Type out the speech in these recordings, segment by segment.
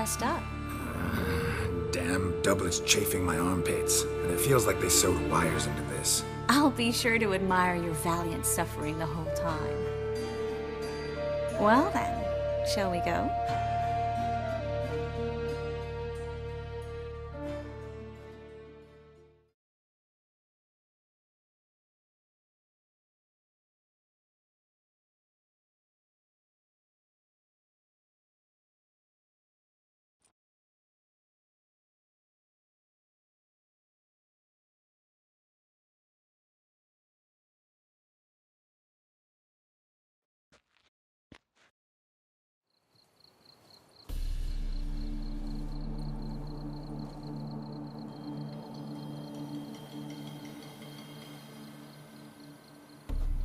rest up. Damn doublets chafing my armpits, and it feels like they sewed wires into this. I'll be sure to admire your valiant suffering the whole time. Well then, shall we go?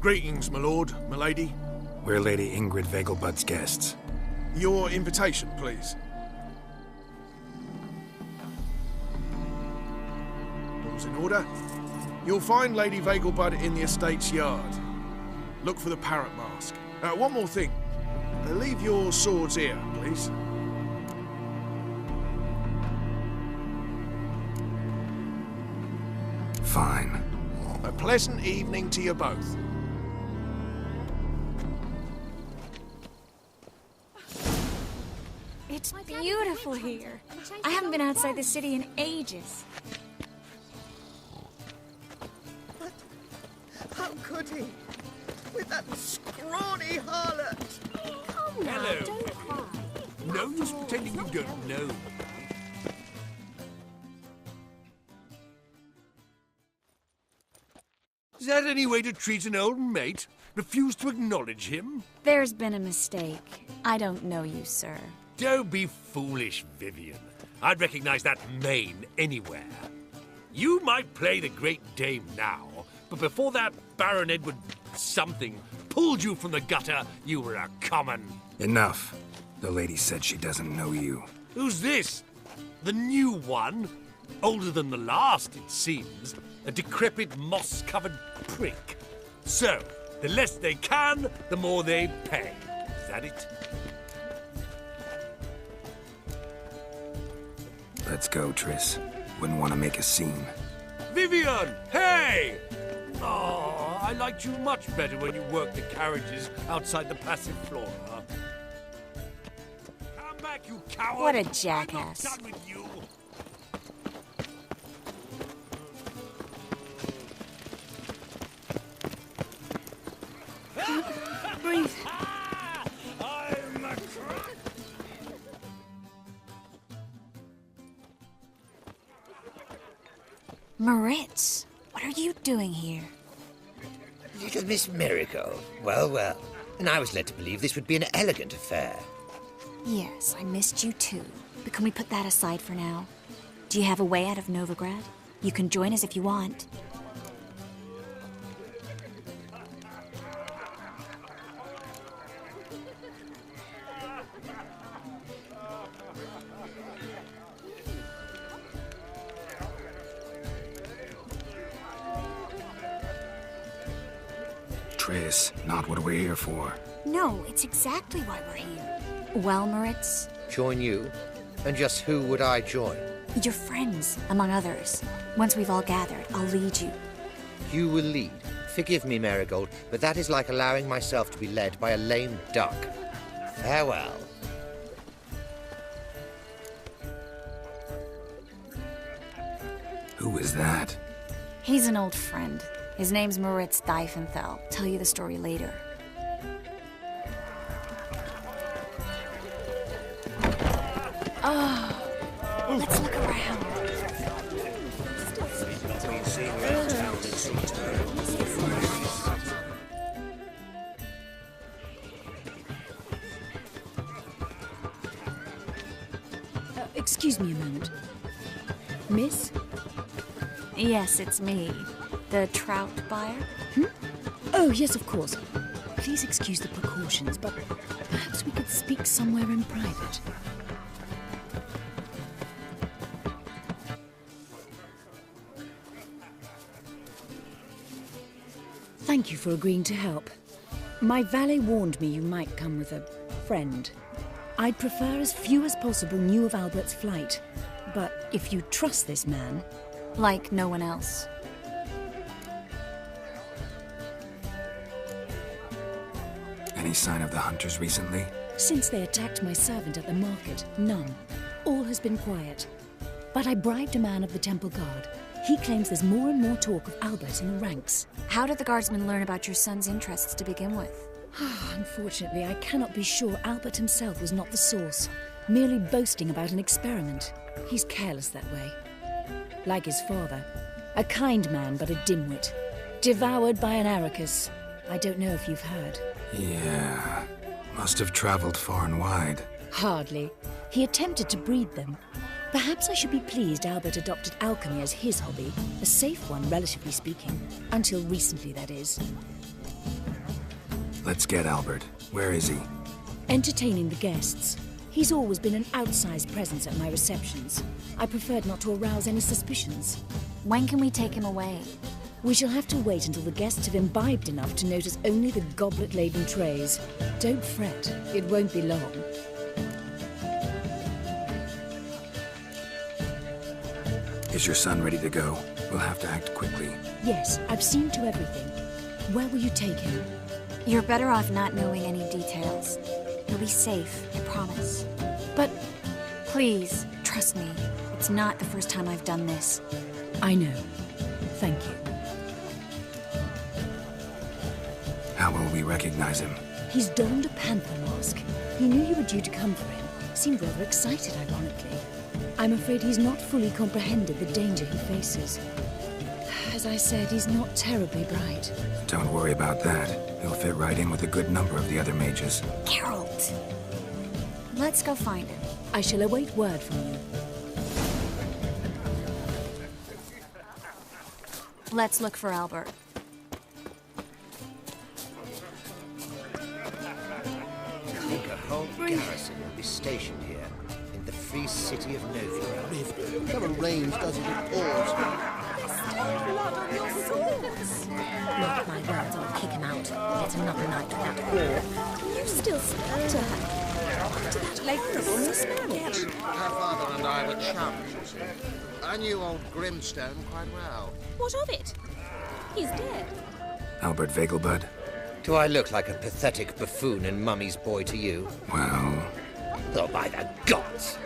Greetings, my lord, my lady. We're Lady Ingrid Vegelbud's guests. Your invitation, please. All's in order. You'll find Lady Vegelbud in the estate's yard. Look for the parrot mask. One more thing. Leave your swords here, please. Fine. A pleasant evening to you both. It's beautiful here. I haven't been outside the city in ages. But how could he? With that scrawny harlot! Come now, Hello. don't cry. No use pretending you don't know. Is that any way to treat an old mate? Refuse to acknowledge him? There's been a mistake. I don't know you, sir. Don't be foolish, Vivian. I'd recognize that mane anywhere. You might play the Great Dame now, but before that Baron Edward something pulled you from the gutter, you were a common. Enough. The lady said she doesn't know you. Who's this? The new one? Older than the last, it seems. A decrepit, moss-covered prick. So, the less they can, the more they pay. Is that it? Let's go, Triss. Wouldn't want to make a scene. Vivian! Hey! Oh, I liked you much better when you worked the carriages outside the Passiflora. Come back, you coward! What a jackass. I'm not done with you. Breathe. I'm a crack. Moritz, what are you doing here? Little Miss Miracle. Well, well. And I was led to believe this would be an elegant affair. Yes, I missed you too. But can we put that aside for now? Do you have a way out of Novigrad? You can join us if you want. Triss, not what we're here for. No, it's exactly why we're here. Well, Moritz, Join you? And just who would I join? your friends, among others. Once we've all gathered, I'll lead you. You will lead. Forgive me, Marigold, but that is like allowing myself to be led by a lame duck. Farewell. Who is that? He's an old friend. His name's Moritz Diefenthal. Tell you the story later. Oh, let's look around. Excuse me a moment. Miss? Yes, it's me. The trout buyer? Oh, yes, of course. Please excuse the precautions, but perhaps we could speak somewhere in private. Thank you for agreeing to help. My valet warned me you might come with a friend. I'd prefer as few as possible knew of Albert's flight. But if you trust this man... Like no one else. Any sign of the hunters recently? Since they attacked my servant at the market, none. All has been quiet. But I bribed a man of the Temple Guard. He claims there's more and more talk of Albert in the ranks. How did the guardsmen learn about your son's interests to begin with? Unfortunately, I cannot be sure Albert himself was not the source, merely boasting about an experiment. He's careless that way. Like his father. A kind man, but a dimwit. Devoured by an Arrakis. I don't know if you've heard. Yeah. Must have traveled far and wide. Hardly. He attempted to breed them. Perhaps I should be pleased Albert adopted alchemy as his hobby. A safe one, relatively speaking. Until recently, that is. Let's get Albert. Where is he? Entertaining the guests. He's always been an outsized presence at my receptions. I preferred not to arouse any suspicions. When can we take him away? We shall have to wait until the guests have imbibed enough to notice only the goblet-laden trays. Don't fret, it won't be long. Is your son ready to go? We'll have to act quickly. Yes, I've seen to everything. Where will you take him? You're better off not knowing any details. He'll be safe, I promise. But please, trust me. It's not the first time I've done this. I know. Thank you. How will we recognize him? He's donned a panther mask. He knew you were due to come for him. Seemed rather excited, ironically. I'm afraid he's not fully comprehended the danger he faces. As I said, he's not terribly bright. Don't worry about that. He'll fit right in with a good number of the other mages. Geralt! Let's go find him. I shall await word from you. Let's look for Albert. I think a whole garrison will be stationed here, in the free city of Novigrad. Never rains, does it? It pours. Blood on your swords! Mark my words, I'll kick him out. It's another night without whore. You still speak to her? To that lady mismarriage? Her father and I were chums. I knew old Grimstone quite well. What of it? He's dead. Albert Vegelbud? Do I look like a pathetic buffoon and mummy's boy to you? Well... Oh, by the gods!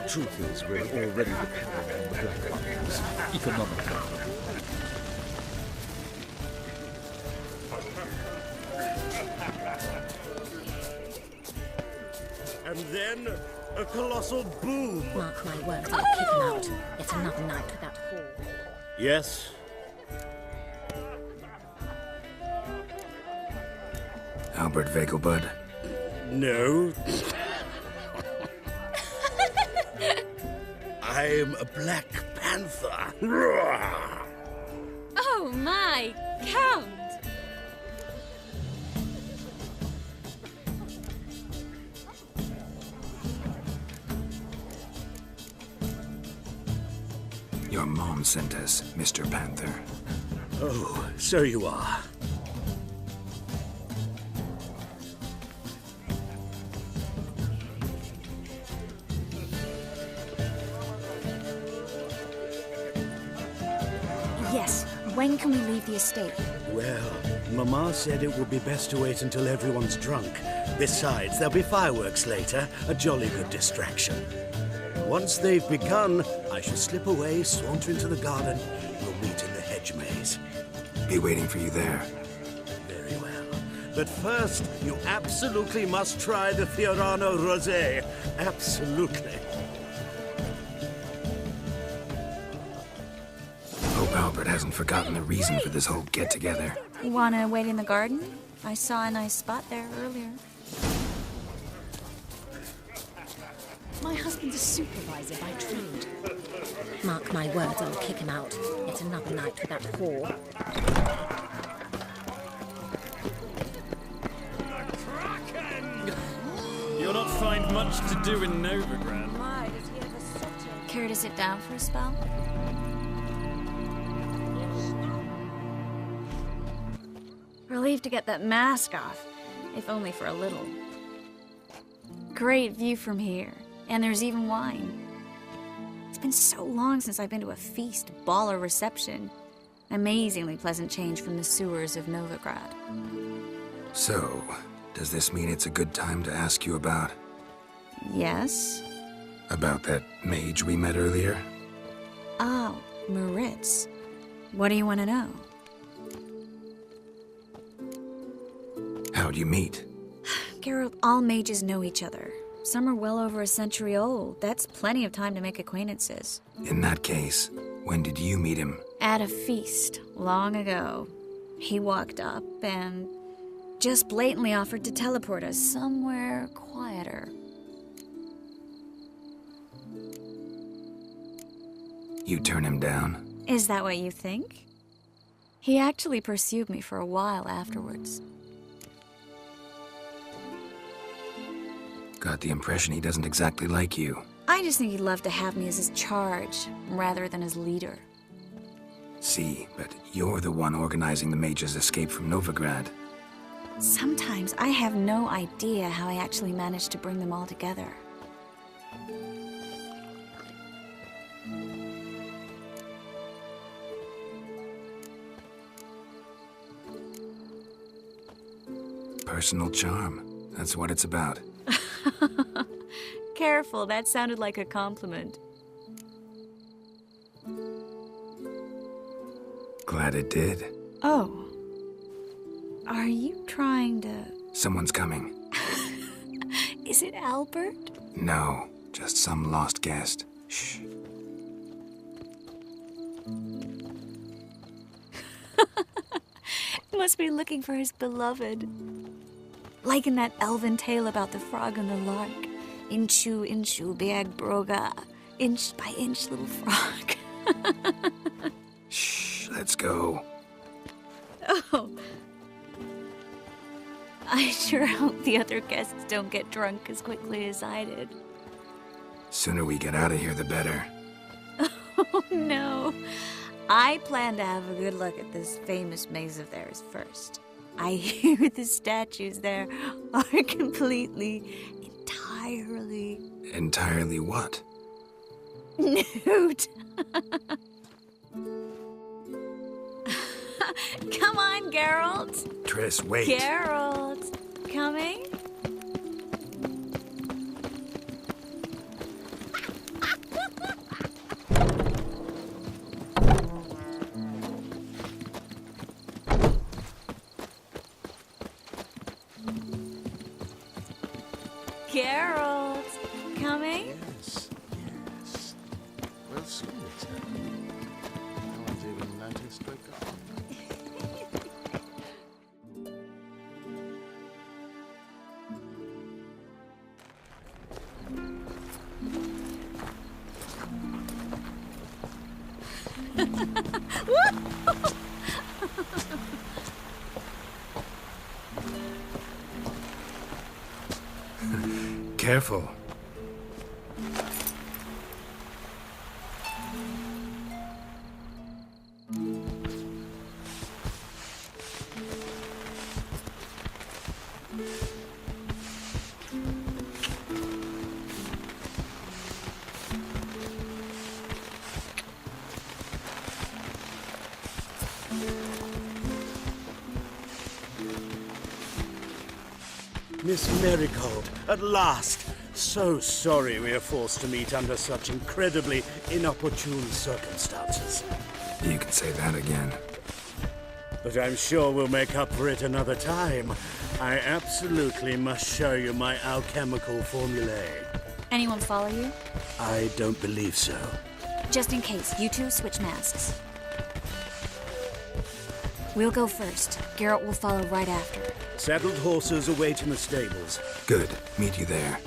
Truth is, we're already dependent on the Black Markets, economically. And then, a colossal boom! Mark my words, I'll kick him out. It's another night without whore. Yes? Albert Vegelbud? No. I'm a Black Panther. Oh my, Count! Your mom sent us, Mr. Panther. Oh, so you are. Yes, when can we leave the estate? Well, Mama said it would be best to wait until everyone's drunk. Besides, there'll be fireworks later, a jolly good distraction. Once they've begun, I shall slip away, saunter into the garden. We'll meet in the hedge maze. Be waiting for you there. Very well. But first, you absolutely must try the Fiorano Rosé. Absolutely. Hope Albert hasn't forgotten the reason for this whole get-together. You wanna wait in the garden? I saw a nice spot there earlier. My husband's a supervisor by trade. Mark my words, I'll kick him out. It's another night without whore. You'll not find much to do in Novigrad. My, does he ever settle? Care to sit down for a spell? Relieved to get that mask off. if only for a little. Great view from here, and there's even wine. It's been so long since I've been to a feast, ball, or reception. Amazingly pleasant change from the sewers of Novigrad. So, does this mean it's a good time to ask you about... Yes? About that mage we met earlier? Oh, Moritz. What do you want to know? How'd you meet? Geralt, all mages know each other. Some are well over a century old. That's plenty of time to make acquaintances. In that case, when did you meet him? At a feast, long ago. He walked up and just blatantly offered to teleport us somewhere quieter. You turn him down? Is that what you think? He actually pursued me for a while afterwards. Got the impression he doesn't exactly like you. I just think he'd love to have me as his charge, rather than his leader. See, but you're the one organizing the mage's escape from Novigrad. Sometimes I have no idea how I actually managed to bring them all together. Personal charm. That's what it's about. Careful, that sounded like a compliment. Glad it did. Oh. Are you trying to... Someone's coming. Is it Albert? No, just some lost guest. Shh. Must be looking for his beloved. Like in that elven tale about the frog and the lark. Inchu, inchu, beag broga. Inch by inch, little frog. Shh, let's go. Oh. I sure hope the other guests don't get drunk as quickly as I did. Sooner we get out of here, the better. Oh, no. I plan to have a good look at this famous maze of theirs first. I hear the statues there are entirely... Entirely what? Nude. Come on, Geralt. Triss, wait. Geralt, coming? Geralt, coming? Yes, yes. We'll soon return. No one's even noticed we're gone. Careful. Miss Marigold, at last! So sorry we are forced to meet under such incredibly inopportune circumstances. You can say that again. But I'm sure we'll make up for it another time. I absolutely must show you my alchemical formulae. Anyone follow you? I don't believe so. Just in case, you two switch masks. We'll go first. Geralt will follow right after. Saddled horses await in the stables. Good. Meet you there.